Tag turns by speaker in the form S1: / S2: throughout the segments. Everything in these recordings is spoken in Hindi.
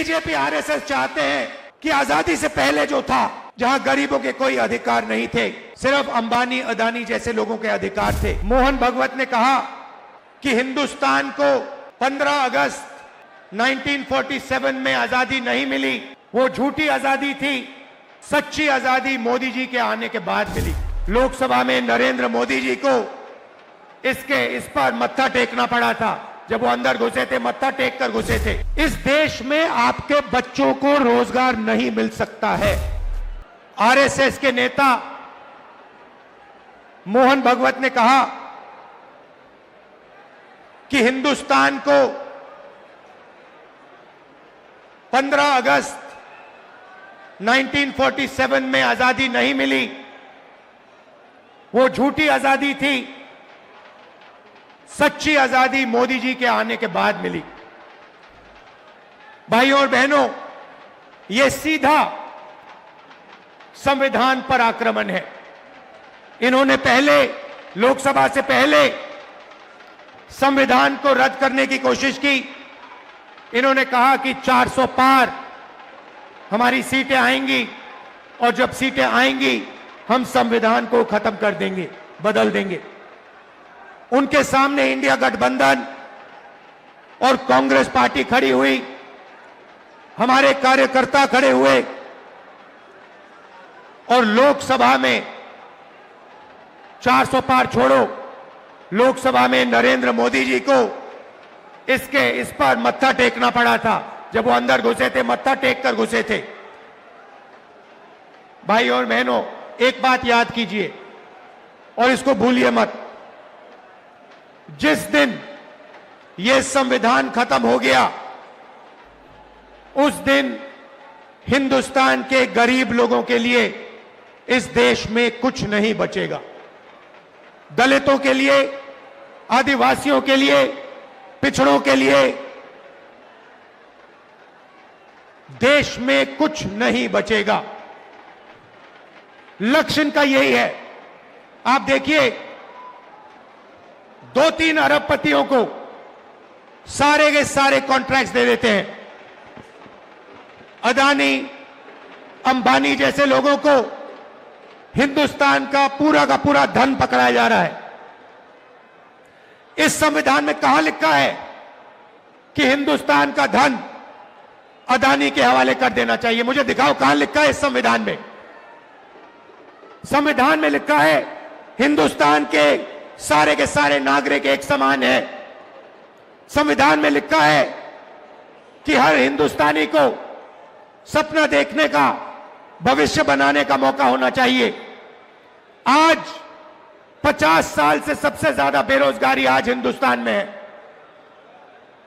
S1: बीजेपी आरएसएस चाहते हैं कि आजादी से पहले जो था, जहां गरीबों के कोई अधिकार नहीं थे, सिर्फ अंबानी अदानी जैसे लोगों के अधिकार थे। मोहन भगवत ने कहा कि हिंदुस्तान को 15 अगस्त 1947 में आजादी नहीं मिली, वो झूठी आजादी थी। सच्ची आजादी मोदी जी के आने के बाद मिली। लोकसभा में नरेंद्र मोदी जी को इस पर मत्था टेकना पड़ा था। जब वो अंदर घुसे थे, मत्था टेक कर घुसे थे। इस देश में आपके बच्चों को रोजगार नहीं मिल सकता है। आरएसएस के नेता मोहन भगवत ने कहा कि हिंदुस्तान को 15 अगस्त 1947 में आजादी नहीं मिली, वो झूठी आजादी थी। सच्ची आजादी मोदी जी के आने के बाद मिली। भाइयों और बहनों, यह सीधा संविधान पर आक्रमण है। इन्होंने पहले, लोकसभा से पहले संविधान को रद्द करने की कोशिश की। इन्होंने कहा कि 400 पार हमारी सीटें आएंगी और जब सीटें आएंगी हम संविधान को खत्म कर देंगे, बदल देंगे। उनके सामने इंडिया गठबंधन और कांग्रेस पार्टी खड़ी हुई, हमारे कार्यकर्ता खड़े हुए और लोकसभा में 400 पार छोड़ो, लोकसभा में नरेंद्र मोदी जी को इस पर मत्था टेकना पड़ा था। जब वो अंदर घुसे थे, मत्था टेक कर घुसे थे। भाई और बहनों, एक बात याद कीजिए और इसको भूलिए मत। जिस दिन ये संविधान खत्म हो गया, उस दिन हिंदुस्तान के गरीब लोगों के लिए इस देश में कुछ नहीं बचेगा। दलितों के लिए, आदिवासियों के लिए, पिछड़ों के लिए देश में कुछ नहीं बचेगा। लक्ष्य इनका यही है। आप देखिए, 2-3 अरबपतियों को सारे के सारे कॉन्ट्रैक्ट्स दे देते हैं। अदानी, अंबानी जैसे लोगों को हिंदुस्तान का पूरा धन पकड़ाया जा रहा है। इस संविधान में कहां लिखा है कि हिंदुस्तान का धन अदानी के हवाले कर देना चाहिए? मुझे दिखाओ कहां लिखा है इस संविधान में। संविधान में लिखा है हिंदुस्तान के सारे नागरिक एक समान है। संविधान में लिखा है कि हर हिंदुस्तानी को सपना देखने का, भविष्य बनाने का मौका होना चाहिए। आज 50 साल से सबसे ज्यादा बेरोजगारी आज हिंदुस्तान में है।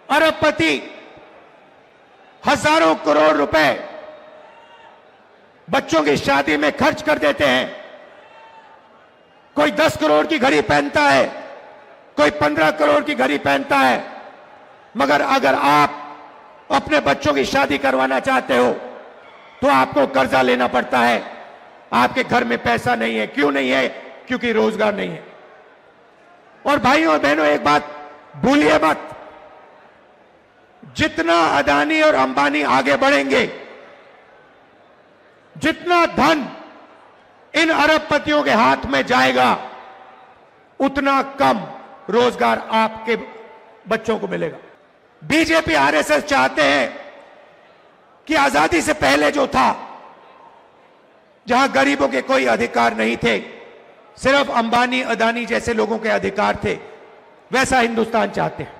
S1: अरबपति हजारों करोड़ रुपए बच्चों की शादी में खर्च कर देते हैं। कोई 10 करोड़ की घड़ी पहनता है, कोई 15 करोड़ की घड़ी पहनता है। मगर अगर आप अपने बच्चों की शादी करवाना चाहते हो तो आपको कर्जा लेना पड़ता है। आपके घर में पैसा नहीं है। क्यों नहीं है? क्योंकि रोजगार नहीं है। और भाइयों और बहनों, एक बात भूलिए मत, जितना अदानी और अंबानी आगे बढ़ेंगे, जितना धन इन अरबपतियों के हाथ में जाएगा, उतना कम रोजगार आपके बच्चों को मिलेगा। बीजेपी आरएसएस चाहते हैं कि आजादी से पहले जो था, जहां गरीबों के कोई अधिकार नहीं थे, सिर्फ अंबानी अदानी जैसे लोगों के अधिकार थे, वैसा हिंदुस्तान चाहते हैं।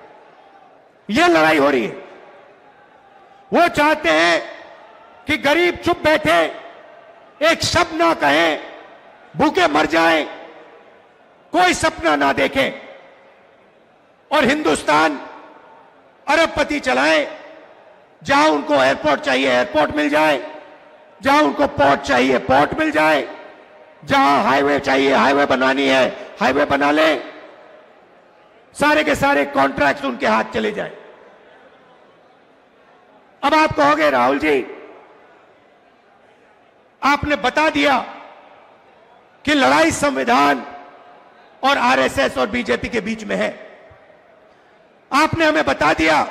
S1: यह लड़ाई हो रही है। वो चाहते हैं कि गरीब चुप बैठे, एक शब्द ना कहें, भूखे मर जाएं, कोई सपना ना देखें और हिंदुस्तान अरबपति चलाएं। जहां उनको एयरपोर्ट चाहिए एयरपोर्ट मिल जाए, जहां उनको पोर्ट चाहिए पोर्ट मिल जाए, जहां हाईवे चाहिए हाईवे बनानी है हाईवे बना ले, सारे के सारे कॉन्ट्रैक्ट्स उनके हाथ चले जाए। अब आप कहोगे राहुल जी, आपने बता दिया कि लड़ाई संविधान और आरएसएस और बीजेपी के बीच में है। आपने हमें बता दिया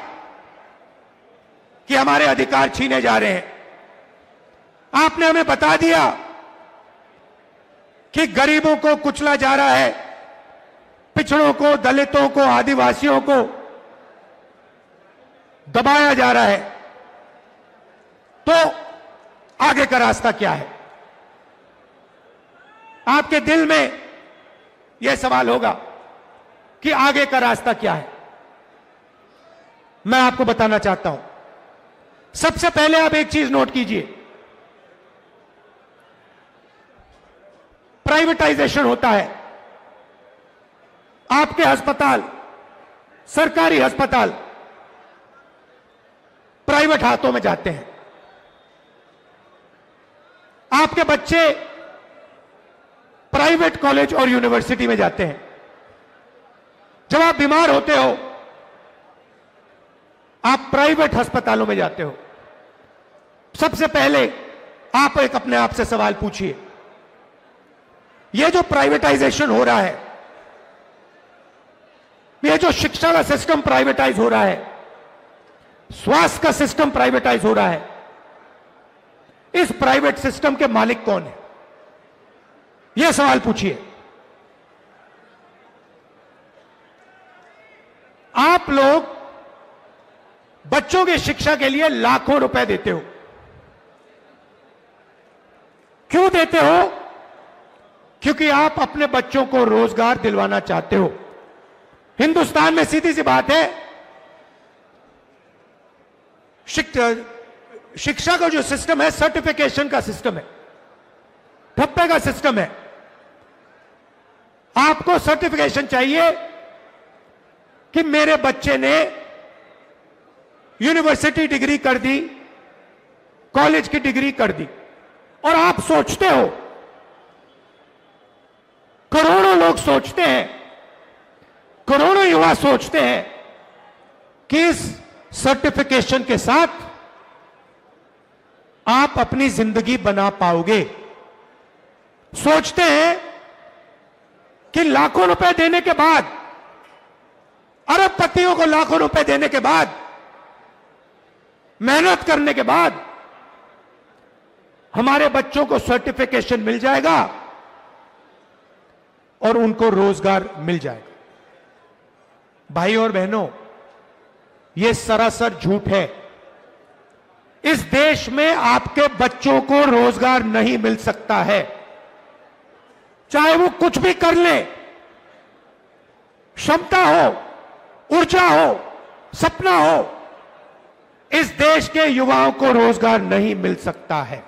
S1: कि हमारे अधिकार छीने जा रहे हैं। आपने हमें बता दिया कि गरीबों को कुचला जा रहा है, पिछड़ों को, दलितों को, आदिवासियों को दबाया जा रहा है। तो आगे का रास्ता क्या है? आपके दिल में यह सवाल होगा कि आगे का रास्ता क्या है। मैं आपको बताना चाहता हूं। सबसे पहले आप एक चीज नोट कीजिए, प्राइवेटाइजेशन होता है। आपके अस्पताल, सरकारी अस्पताल प्राइवेट हाथों में जाते हैं। आपके बच्चे प्राइवेट कॉलेज और यूनिवर्सिटी में जाते हैं। जब आप बीमार होते हो, आप प्राइवेट अस्पतालों में जाते हो। सबसे पहले आप एक अपने आप से सवाल पूछिए, यह जो प्राइवेटाइजेशन हो रहा है, यह जो शिक्षा का सिस्टम प्राइवेटाइज हो रहा है, स्वास्थ्य का सिस्टम प्राइवेटाइज हो रहा है, इस प्राइवेट सिस्टम के मालिक कौन है? यह सवाल पूछिए। आप लोग बच्चों की शिक्षा के लिए लाखों रुपए देते हो। क्यों देते हो? क्योंकि आप अपने बच्चों को रोजगार दिलवाना चाहते हो। हिंदुस्तान में सीधी सी बात है, शिक्षा का जो सिस्टम है, सर्टिफिकेशन का सिस्टम है, ठप्पे का सिस्टम है। आपको सर्टिफिकेशन चाहिए कि मेरे बच्चे ने यूनिवर्सिटी डिग्री कर दी, कॉलेज की डिग्री कर दी, और आप सोचते हो, करोड़ों लोग सोचते हैं, करोड़ों युवा सोचते हैं कि इस सर्टिफिकेशन के साथ आप अपनी जिंदगी बना पाओगे। सोचते हैं कि लाखों रुपए देने के बाद, अरबपतियों को लाखों रुपए देने के बाद, मेहनत करने के बाद हमारे बच्चों को सर्टिफिकेशन मिल जाएगा और उनको रोजगार मिल जाएगा। भाई और बहनों, यह सरासर झूठ है। इस देश में आपके बच्चों को रोजगार नहीं मिल सकता है, चाहे वो कुछ भी कर ले। क्षमता हो, ऊर्जा हो, सपना हो, इस देश के युवाओं को रोजगार नहीं मिल सकता है।